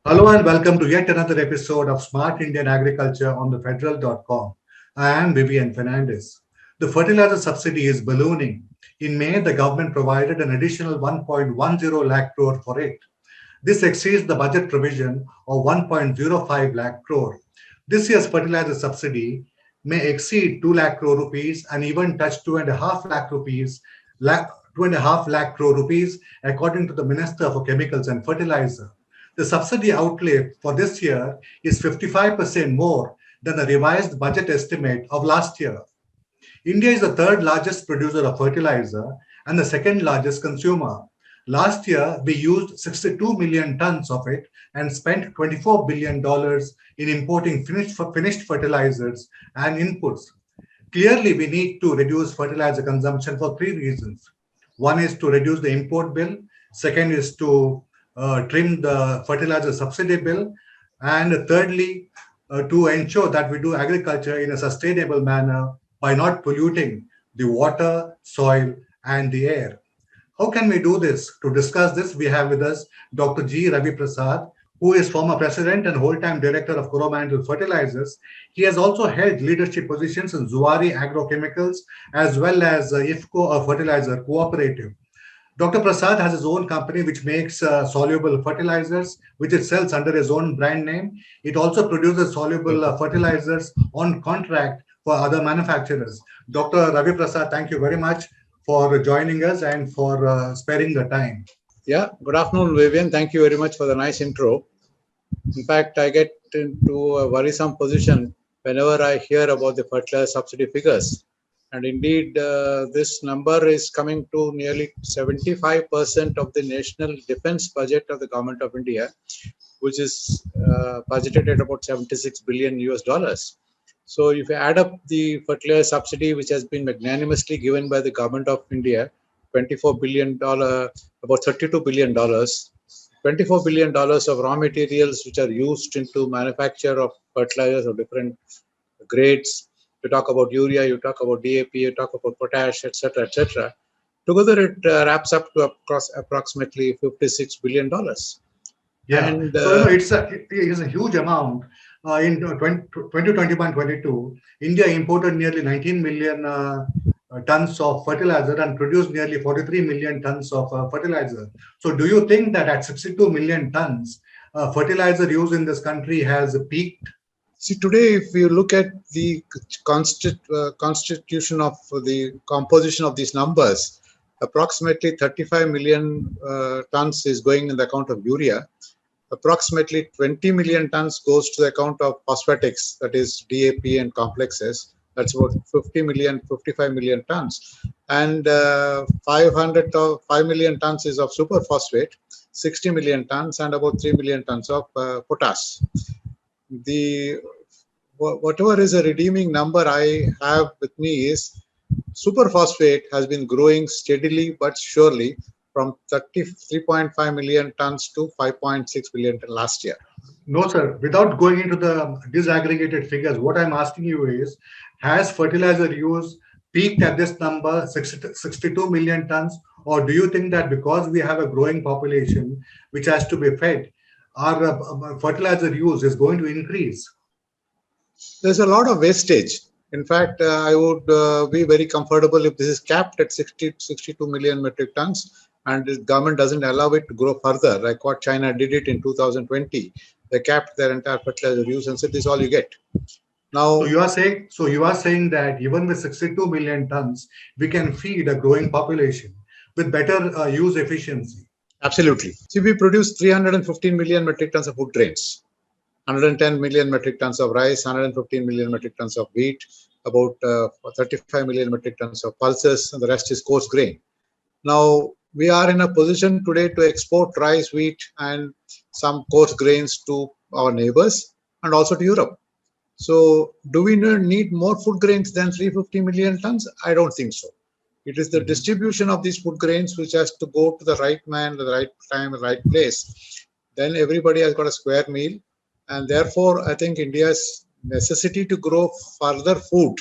Hello and welcome to yet another episode of Smart Indian Agriculture on the federal.com. I am Vivian Fernandes. The fertilizer subsidy is ballooning. In May, the government provided an additional 1.10 lakh crore for it. This exceeds the budget provision of 1.05 lakh crore. This year's fertilizer subsidy may exceed 2 lakh crore rupees and even touch 2.5 lakh rupees, 2.5 lakh crore rupees, according to the Minister for Chemicals and Fertilizer. The subsidy outlay for this year is 55% more than the revised budget estimate of last year. India is the third largest producer of fertilizer and the second largest consumer. Last year, we used 62 million tons of it and spent $24 billion in importing finished fertilizers and inputs. Clearly, we need to reduce fertilizer consumption for three reasons. One is to reduce the import bill, second is to trim the fertilizer subsidy bill, and thirdly, to ensure that we do agriculture in a sustainable manner by not polluting the water, soil, and the air. How can we do this? To discuss this, we have with us Dr. G. Ravi Prasad, who is former president and whole-time director of Coromandel Fertilizers. He has also held leadership positions in Zuari Agrochemicals as well as IFCO, a fertilizer cooperative. Dr. Prasad has his own company which makes soluble fertilizers, which it sells under his own brand name. It also produces soluble fertilizers on contract for other manufacturers. Dr. Ravi Prasad, thank you very much for joining us and for sparing the time. Yeah, good afternoon, Vivian. Thank you very much for the nice intro. In fact, I get into a worrisome position whenever I hear about the fertilizer subsidy figures. And indeed, this number is coming to nearly 75% of the national defense budget of the government of India, which is budgeted at about 76 billion US dollars. So if you add up the fertilizer subsidy, which has been magnanimously given by the government of India, $24 billion, about $32 billion, $24 billion of raw materials which are used into manufacture of fertilizers of different grades. You talk about urea, you talk about DAP, you talk about potash, etc., etc. Together, it wraps up to approximately $56 billion. Yeah, And so it is a huge amount. In 2021-22, India imported nearly 19 million tons of fertilizer and produced nearly 43 million tons of fertilizer. So, do you think that at 62 million tons, fertilizer use in this country has peaked? see, today, if you look at the constitution of the composition of these numbers, approximately 35 million tons is going in the account of urea. Approximately 20 million tons goes to the account of phosphatics, that is DAP and complexes. That's about 55 million tons. And 5 million tons is of superphosphate, 60 million tons, and about 3 million tons of potash. Whatever is a redeeming number I have with me is superphosphate has been growing steadily but surely from 3.5 million tons to 5.6 million tons last year. No, sir. Without going into the disaggregated figures, what I'm asking you is, has fertilizer use peaked at this number, 62 million tons, or do you think that because we have a growing population which has to be fed, our fertilizer use is going to increase? There's a lot of wastage. In fact, I would be very comfortable if this is capped at 62 million metric tons and the government doesn't allow it to grow further, like what China did it in 2020. They capped their entire fertilizer use and said, this is all you get. Now, So you are saying that even with 62 million tons, we can feed a growing population with better use efficiency. absolutely. See, we produce 315 million metric tons of food grains, 110 million metric tons of rice, 115 million metric tons of wheat, about 35 million metric tons of pulses, and the rest is coarse grain. Now, we are in a position today to export rice, wheat, and some coarse grains to our neighbors and also to Europe. So, do we need more food grains than 350 million tons? I don't think so. It is the Mhm. distribution of these food grains which has to go to the right man, the right time, the right place. Then everybody has got a square meal. And therefore, I think India's necessity to grow further food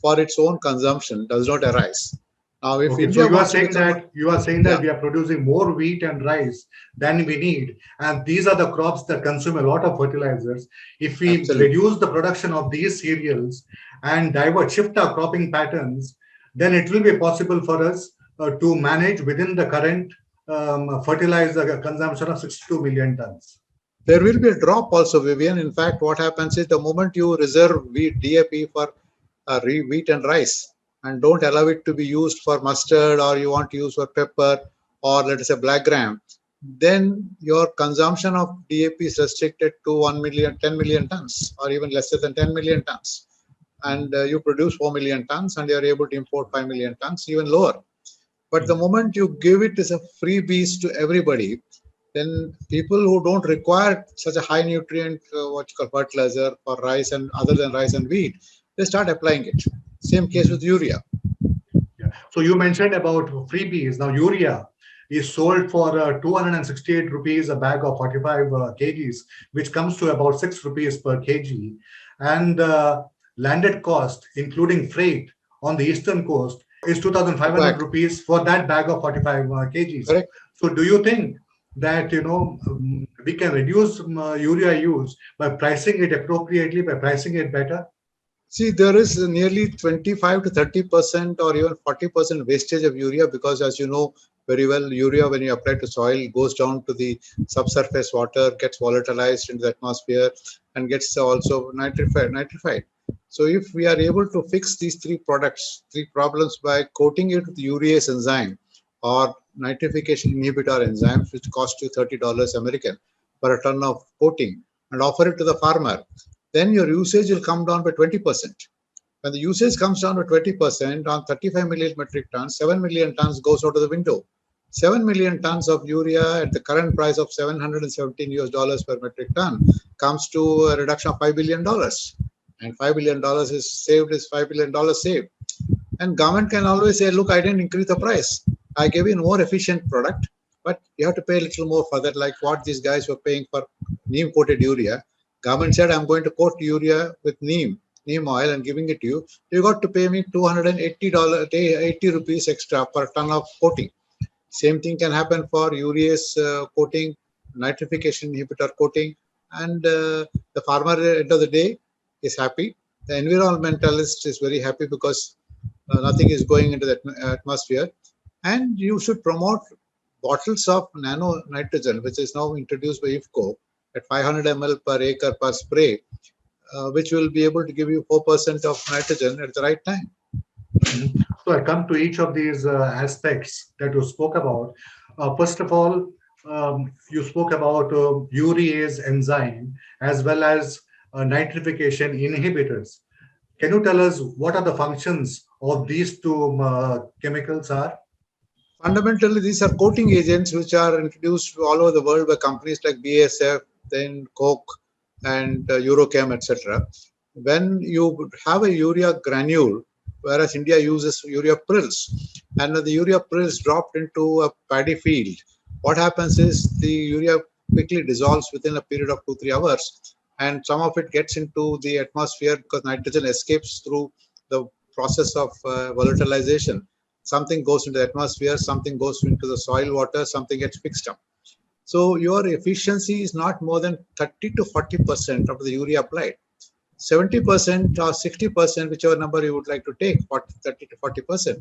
for its own consumption does not arise. Now, if Okay, so India you are wants to saying become, that yeah, we are producing more wheat and rice than we need, and these are the crops that consume a lot of fertilizers. If we absolutely. reduce the production of these cereals and shift our cropping patterns, then it will be possible for us to manage within the current fertilizer consumption of 62 million tons. There will be a drop also, Vivian. In fact, what happens is the moment you reserve wheat, DAP for wheat and rice and don't allow it to be used for mustard or you want to use for pepper or let us say black gram, then your consumption of DAP is restricted to 1 million, 10 million tons or even lesser than 10 million tons. And you produce 4 million tons and you are able to import 5 million tons, even lower. But the moment you give it as a freebies to everybody, then people who don't require such a high nutrient, what you call fertilizer for rice and other than rice and wheat, they start applying it. Same case with urea. Yeah. So you mentioned about freebies. Now urea is sold for 268 rupees a bag of 45 kgs, which comes to about 6 rupees per kg. And landed cost, including freight on the eastern coast, is 2,500 Lakh. rupees for that bag of 45 kgs. Correct. So do you think that we can reduce urea use by pricing it appropriately, by pricing it better? See, there is nearly 25 to 30% or even 40% wastage of urea because, as you know very well, urea when you apply to soil goes down to the subsurface water, gets volatilized into the atmosphere, and gets also nitrified. So, if we are able to fix these three problems by coating it with urease enzyme or nitrification inhibitor enzymes, which cost you $30 American per a ton of coating, and offer it to the farmer, then your usage will come down by 20%. When the usage comes down to 20% on 35 million metric tons, 7 million tons goes out of the window. 7 million tons of urea at the current price of 717 US dollars per metric ton comes to a reduction of $5 billion. And $5 billion is $5 billion saved. And government can always say, look, I didn't increase the price. I gave you a more efficient product, but you have to pay a little more for that, like what these guys were paying for neem coated urea. Government said, I'm going to coat urea with neem oil and giving it to you. You got to pay me $280, 80 rupees extra per ton of coating. Same thing can happen for urease coating, nitrification inhibitor coating, and the farmer at the end of the day is happy. The environmentalist is very happy because nothing is going into the atmosphere. And you should promote bottles of nano nitrogen, which is now introduced by IFCO at 500 ml per acre per spray, which will be able to give you 4% of nitrogen at the right time. Mhm. So I come to each of these aspects that you spoke about. First of all, you spoke about urease enzyme as well as nitrification inhibitors. Can you tell us what are the functions of these two chemicals are? Fundamentally, these are coating agents which are introduced all over the world by companies like BASF, then Coke, and Eurochem, etc. When you have a urea granule, whereas India uses urea prills, and when the urea prills dropped into a paddy field, what happens is the urea quickly dissolves within a period of 2-3 hours, and some of it gets into the atmosphere because nitrogen escapes through the process of volatilization. Something goes into the atmosphere, something goes into the soil water, something gets fixed up. So your efficiency is not more than 30 to 40% of the urea applied. 70% or 60%, whichever number you would like to take, 30 to 40%,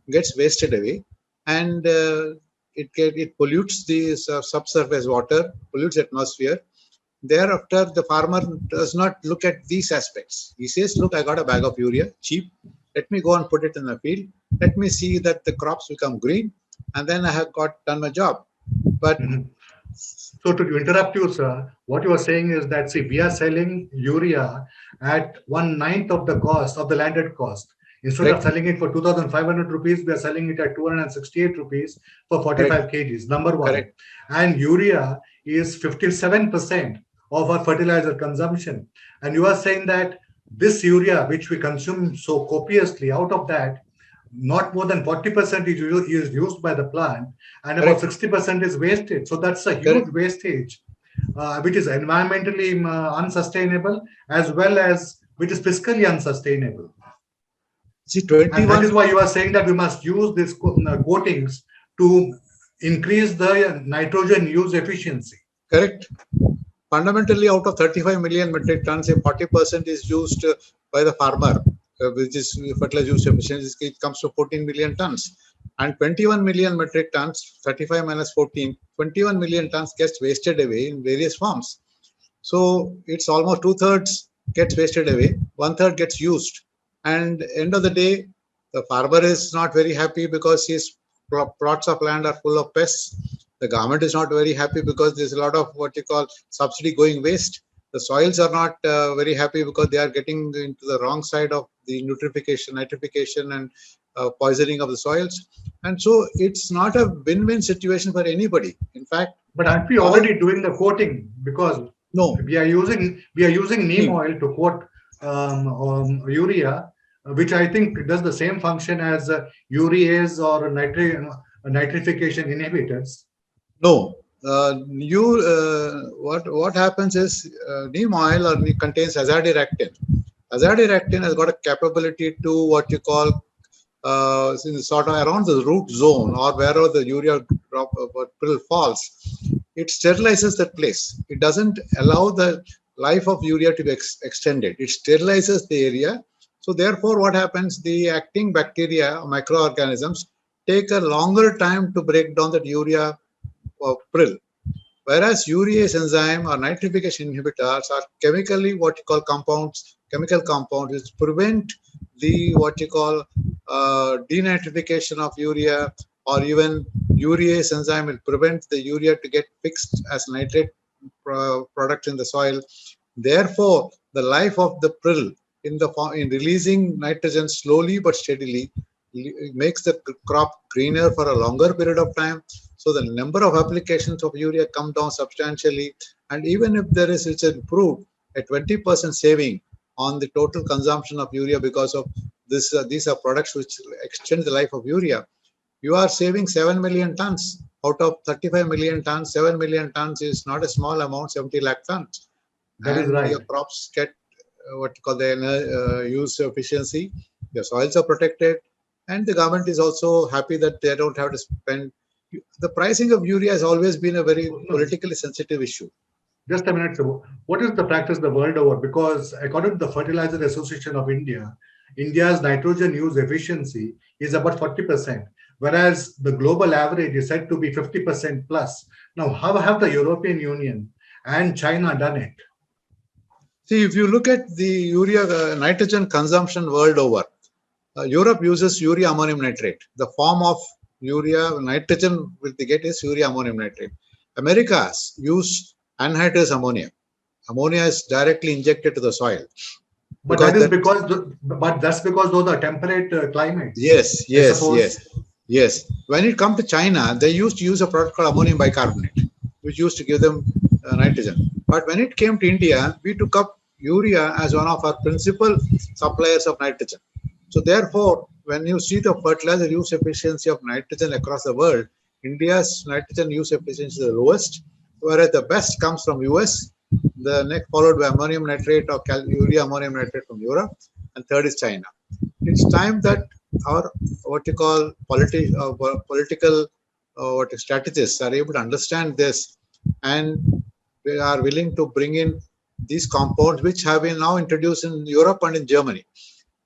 gets wasted away, and it pollutes the subsurface water, pollutes the atmosphere. Thereafter, the farmer does not look at these aspects. He says, look, I got a bag of urea, cheap. Let me go and put it in the field. Let me see that the crops become green, and then I have done my job. But Mhm. So to interrupt you, sir, what you are saying is that, see, we are selling urea at 1/9 of the cost of the landed cost. Instead of correct, selling it for 2,500 rupees, we are selling it at 268 rupees for correct, 45 kgs. Number one. correct, And urea is 57% of our fertilizer consumption. And you are saying that this urea, which we consume so copiously, out of that, not more than 40% is used by the plant, and about correct, 60% is wasted. So that's a huge correct. wastage, which is environmentally unsustainable as well as which is fiscally unsustainable. See, And that 21. is why you are saying that we must use these coatings to increase the nitrogen use efficiency. Correct. Fundamentally, out of 35 million metric tons, a 40% is used by the farmer, which is fertilizer use efficiency. It comes to 14 million tons. And 21 million metric tons, 35 minus 14, 21 million tons gets wasted away in various forms. So it's almost two-thirds gets wasted away, one-third gets used. And end of the day, the farmer is not very happy because his plots of land are full of pests. The government is not very happy because there's a lot of what you call subsidy going waste. The soils are not very happy because they are getting into the wrong side of the nitrification, and poisoning of the soils. And so it's not a win-win situation for anybody. In fact, but aren't we all, already doing the coating? Because no, we are using neem oil to coat urea, which I think does the same function as urease or nitrification inhibitors. no. What happens is neem oil contains azadirachtin. Azadirachtin has got a capability to what you call sort of around the root zone or wherever the urea drop prill falls. It sterilizes that place. It doesn't allow the life of urea to be extended. It sterilizes the area. So therefore, what happens? The acting bacteria, microorganisms, take a longer time to break down that urea prill. Whereas urease enzyme or nitrification inhibitors are chemically what you call chemical compounds which prevent the what you call denitrification of urea, or even urease enzyme will prevent the urea to get fixed as nitrate product in the soil. Therefore, the life of the prill in releasing nitrogen slowly but steadily makes the crop greener for a longer period of time. So the number of applications of urea come down substantially, and even if there is it's improved a 20% saving on the total consumption of urea because of this. These are products which extend the life of urea. You are saving 7 million tons out of 35 million tons. 7 million tons is not a small amount, 70 lakh tons. That is And right. your crops get what you call the use efficiency. Your soils are protected, and the government is also happy that they don't have to spend. The pricing of urea has always been a very politically sensitive issue. Just a minute. So what is the practice the world over? Because according to the Fertilizer Association of India, India's nitrogen use efficiency is about 40%, whereas the global average is said to be 50% plus. Now, how have the European Union and China done it? See, if you look at the urea nitrogen consumption world over, Europe uses urea ammonium nitrate. The form of urea nitrogen will get is urea ammonium nitrate. Americas use anhydrous ammonia. Ammonia is directly injected to the soil. But that is because, but that's because those are temperate climates. Yes, I suppose. yes. When it comes to China, they used to use a product called ammonium bicarbonate, which used to give them nitrogen. But when it came to India, we took up urea as one of our principal suppliers of nitrogen. So therefore, when you see the fertilizer use efficiency of nitrogen across the world, India's nitrogen use efficiency is the lowest, whereas the best comes from US, the next followed by ammonium nitrate or urea ammonium nitrate from Europe, and third is China. It's time that our what you call political strategists are able to understand this, and they are willing to bring in these compounds which have been now introduced in Europe and in Germany.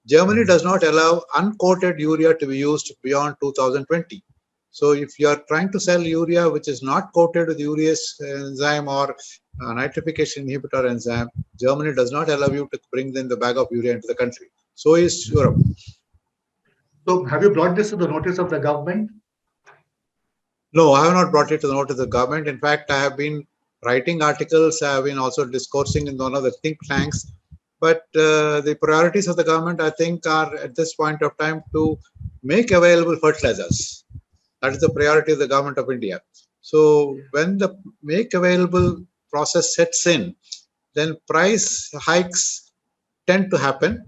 Germany does not allow uncoated urea to be used beyond 2020. So if you are trying to sell urea which is not coated with urease enzyme or nitrification inhibitor enzyme, Germany does not allow you to bring in the bag of urea into the country. So is Europe. So have you brought this to the notice of the government? No, I have not brought it to the notice of the government. In fact, I have been writing articles. I have been also discoursing in one of the think tanks. But the priorities of the government, I think, are at this point of time to make available fertilizers. That is the priority of the government of India. So when the make available process sets in, then price hikes tend to happen.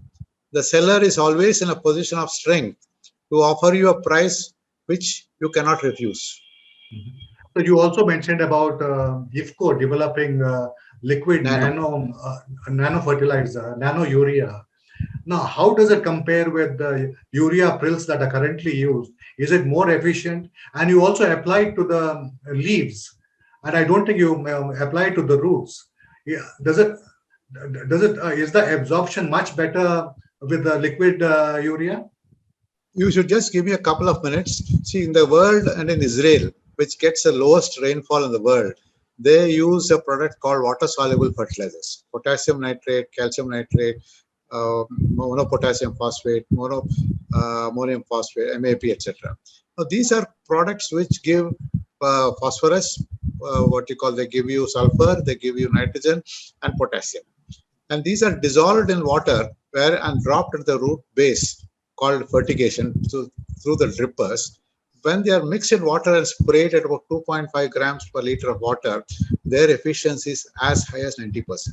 The seller is always in a position of strength to offer you a price which you cannot refuse. So you also mentioned about IFCO developing liquid nano fertilizer, nano urea. Now, how does it compare with the urea prills that are currently used? Is it more efficient? And you also apply it to the leaves, and I don't think you apply it to the roots. Yeah, does it is the absorption much better with the liquid urea? You should just give me a couple of minutes. See, in the world and in Israel, which gets the lowest rainfall in the world, they use a product called water-soluble fertilizers: potassium nitrate, calcium nitrate, monopotassium phosphate, ammonium phosphate, MAP, etc. Now, these are products which give phosphorus, what you call, they give you sulfur, they give you nitrogen and potassium. And these are dissolved in water where and dropped at the root base, called fertigation, through the drippers. When they are mixed in water and sprayed at about 2.5 grams per liter of water, their efficiency is as high as 90%.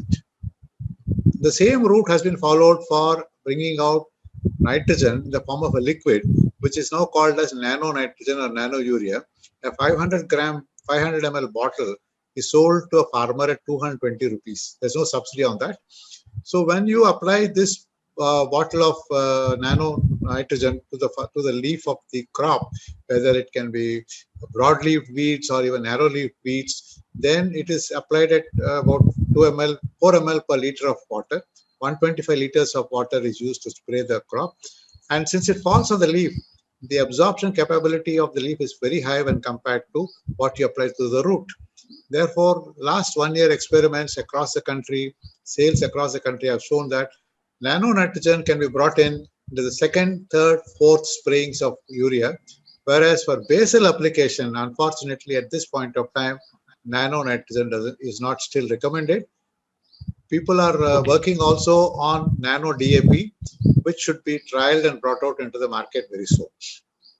The same route has been followed for bringing out nitrogen in the form of a liquid, which is now called as nano nitrogen or nano urea. A 500 ml bottle is sold to a farmer at 220 rupees. There's no subsidy on that. So when you apply this bottle of nano nitrogen to the leaf of the crop, whether it can be broadleaf weeds or even narrowleaf weeds, then it is applied at about 4 ml per liter of water. 125 liters of water is used to spray the crop. And since it falls on the leaf, the absorption capability of the leaf is very high when compared to what you apply to the root. Therefore, last 1 year experiments across the country, sales across the country have shown that nano nitrogen can be brought in into the second, third, fourth sprayings of urea, whereas for basal application, unfortunately, at this point of time, nano nitrogen is not still recommended. People are working also on nano DAP, which should be trialed and brought out into the market very soon.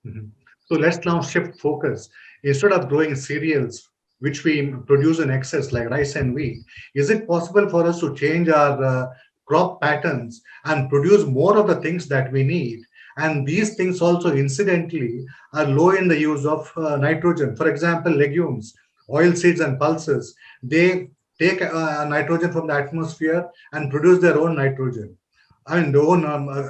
Mhm. So let's now shift focus. Instead of growing cereals, which we produce in excess like rice and wheat, is it possible for us to change our crop patterns and produce more of the things that we need? And these things also, incidentally, are low in the use of nitrogen. For example, legumes, oil seeds, and pulses, they take nitrogen from the atmosphere and produce their own nitrogen. I mean,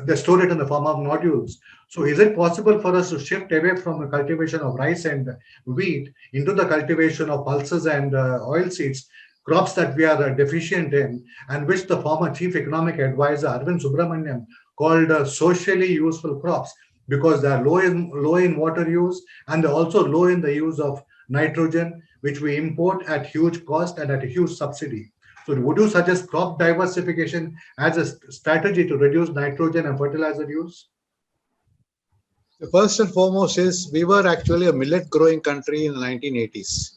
they store it in the form of nodules. So, is it possible for us to shift away from the cultivation of rice and wheat into the cultivation of pulses and oilseeds, crops that we are deficient in, and which the former chief economic advisor Arvind Subramanian called socially useful crops because they are low in water use and they're also low in the use of nitrogen, which we import at huge cost and at a huge subsidy. So, would you suggest crop diversification as a strategy to reduce nitrogen and fertilizer use? The first and foremost is we were actually a millet growing country in the 1980s.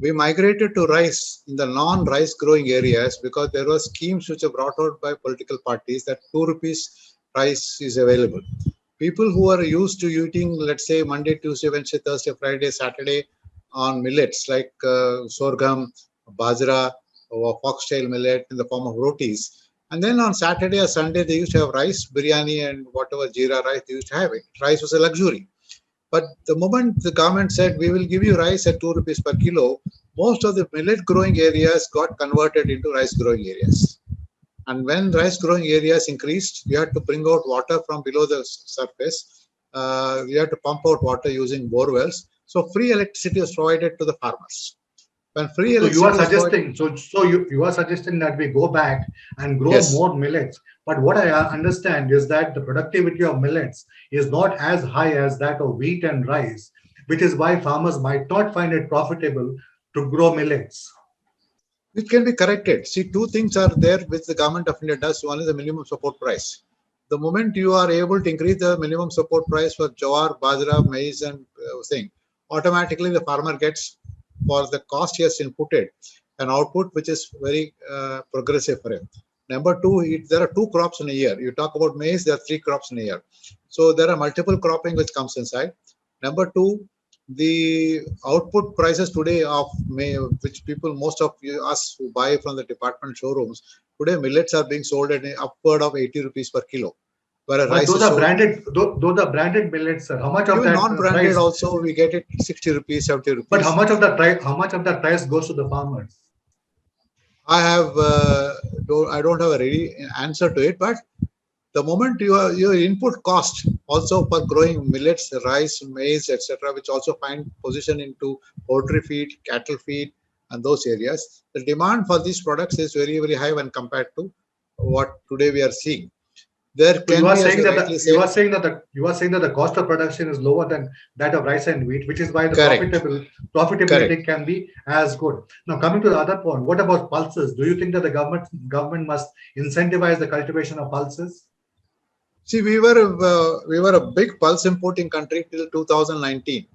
We migrated to rice in the non-rice growing areas because there were schemes which were brought out by political parties that 2 rupees rice is available. People who are used to eating, let's say, Monday, Tuesday, Wednesday, Thursday, Friday, Saturday on millets like sorghum, bajra, or foxtail millet in the form of rotis. And then on Saturday or Sunday, they used to have rice, biryani, and whatever jeera rice they used to have it. Rice was a luxury. But the moment the government said, we will give you rice at 2 rupees per kilo, most of the millet growing areas got converted into rice growing areas. And when rice growing areas increased, you had to bring out water from below the surface. You had to pump out water using bore wells. So free electricity was provided to the farmers. When free So you are electricity was provided, suggesting, you are suggesting that we go back and grow yes. more millets. But what I understand is that the productivity of millets is not as high as that of wheat and rice, which is why farmers might not find it profitable to grow millets. It can be corrected. See, two things are there which the government of India does. One is the minimum support price. The moment you are able to increase the minimum support price for jowar, bajra, maize, and thing, automatically the farmer gets, for the cost he has inputted, an output which is very progressive for him. Number two, there are 2 crops in a year. You talk about maize, there are 3 crops in a year. So there are multiple cropping which comes inside. Number two, the output prices today of which people, most of us who buy from the department showrooms, today millets are being sold at upward of 80 rupees per kilo, whereas But rice those is are sold. branded. Those are branded millets, sir. How much of Even that non-branded price? also we get it 60 rupees, 70 But how rupees. much of that price? How much of that price goes to the farmers? I have I don't have a ready answer to it, but the moment your input cost also for growing millets, rice, maize, etc., which also find position into poultry feed, cattle feed, and those areas, the demand for these products is very, very high when compared to what today we are seeing. There So you can are be, as saying you that rightly you said, are saying that you are saying that the cost of production is lower than that of rice and wheat, which is why the correct, correct. profitability can be as good. Now, coming to the other point, what about pulses? Do you think that the government must incentivize the cultivation of pulses? See, we were a big pulse importing country till 2019.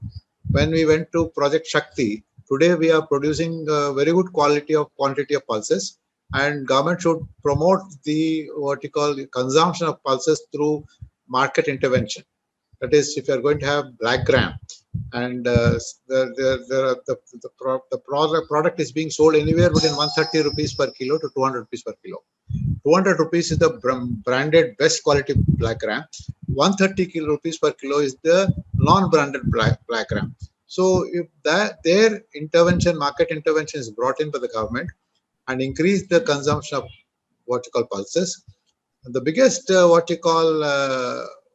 When we went to Project Shakti, today we are producing very good quantity of pulses, and government should promote the what you call consumption of pulses through market intervention. That is, if you are going to have black gram, and product is being sold anywhere between 130 rupees per kilo to 200 rupees per kilo. 200 rupees is the branded best quality black gram. 130 rupees per kilo is the non-branded black gram. So if that their intervention, market intervention is brought in by the government and increase the consumption of what you call pulses. The biggest what you call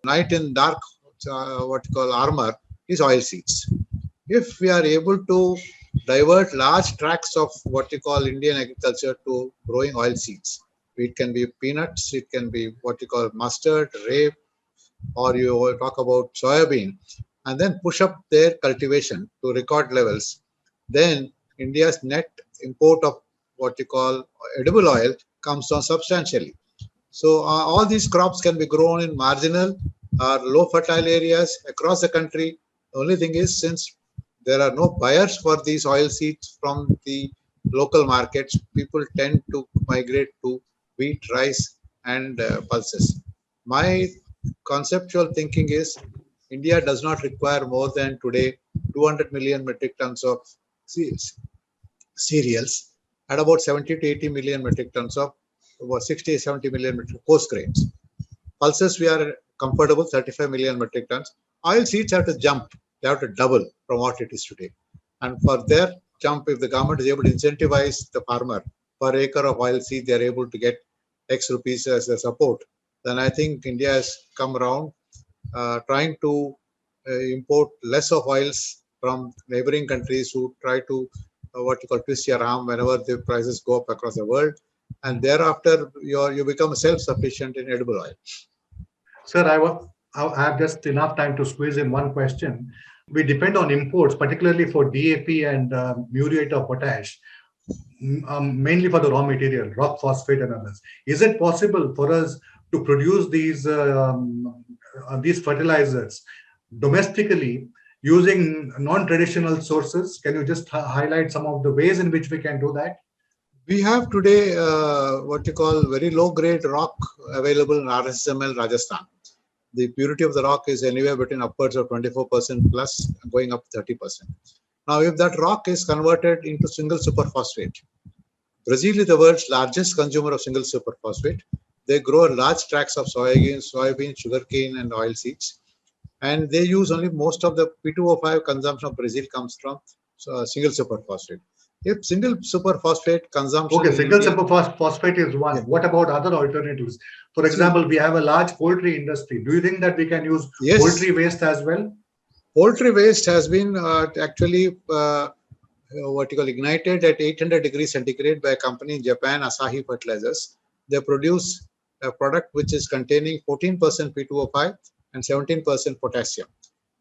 knight in dark what you call armor is oil seeds. If we are able to divert large tracts of what you call Indian agriculture to growing oil seeds, it can be peanuts, it can be what you call mustard, rape, or you talk about soybean, and then push up their cultivation to record levels, then India's net import of what you call edible oil comes down substantially. So all these crops can be grown in marginal or low fertile areas across the country. The only thing is, since there are no buyers for these oil seeds from the local markets, people tend to migrate to wheat, rice, and pulses. My conceptual thinking is India does not require more than today 200 million metric tons of cereals and about 70 to 80 million metric tons of about 60 70 million metric coarse grains. Pulses, we are comfortable 35 million metric tons. Oil seeds have to jump, they have to double from what it is today. And for their jump, if the government is able to incentivize the farmer per acre of oil seed, they are able to get X rupees as a support, then I think India has come around trying to import less of oils from neighboring countries who try to what you call twist your arm whenever the prices go up across the world, and thereafter you become self-sufficient in edible oil. Sir, I have just enough time to squeeze in one question. We depend on imports, particularly for DAP and muriate of potash, mainly for the raw material, rock phosphate and others. Is it possible for us to produce these fertilizers domestically using non-traditional sources? Can you just highlight some of the ways in which we can do that? We have today what you call very low grade rock available in RSML Rajasthan. The purity of the rock is anywhere between upwards of 24% plus going up to 30%. Now, if that rock is converted into single superphosphate, Brazil is the world's largest consumer of single superphosphate. They grow large tracts of soybean, sugarcane, and oil seeds. And they use only most of the P2O5 consumption of Brazil comes from single superphosphate. If single superphosphate consumption Okay, in single India, superphosphate is one. yeah, What about other alternatives? For see, example, we have a large poultry industry. Do you think that we can use yes, poultry waste as well? poultry waste has been actually what you call ignited at 800 degrees centigrade by a company in Japan, Asahi Fertilizers. They produce a product which is containing 14% P2O5 and 17% potassium.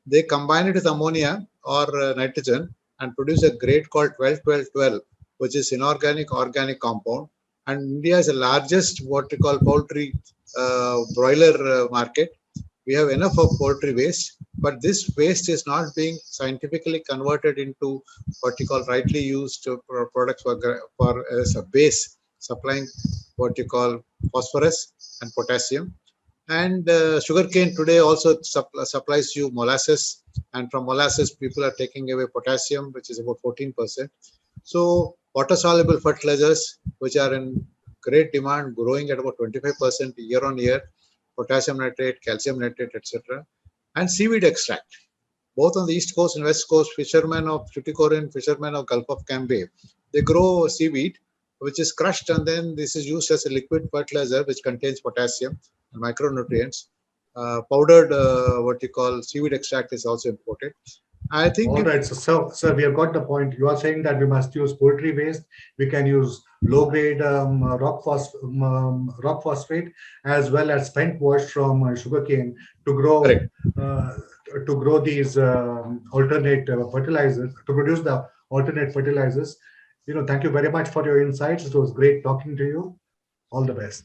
They combine it with ammonia or nitrogen and produce a grade called 12-12-12, which is inorganic organic compound. And India is the largest what we call poultry broiler market. We have enough of poultry waste, but this waste is not being scientifically converted into what you call rightly used products for as a base, supplying what you call phosphorus and potassium. And sugarcane today also supplies you molasses, and from molasses people are taking away potassium, which is about 14%. So water soluble fertilizers, which are in great demand, growing at about 25% year on year, potassium nitrate, calcium nitrate, etc., and seaweed extract. Both on the east coast and west coast, fishermen of Tuticorin, fishermen of Gulf of Cambay, they grow seaweed, which is crushed, and then this is used as a liquid fertilizer which contains potassium. micronutrients. Powdered, what you call seaweed extract is also important. I think All right, so we have got the point. You are saying that we must use poultry waste. We can use low-grade rock phosphate as well as spent wash from sugarcane to correct. grow uh, these alternate fertilizers to produce the alternate fertilizers. Thank you very much for your insights. It was great talking to you. All the best.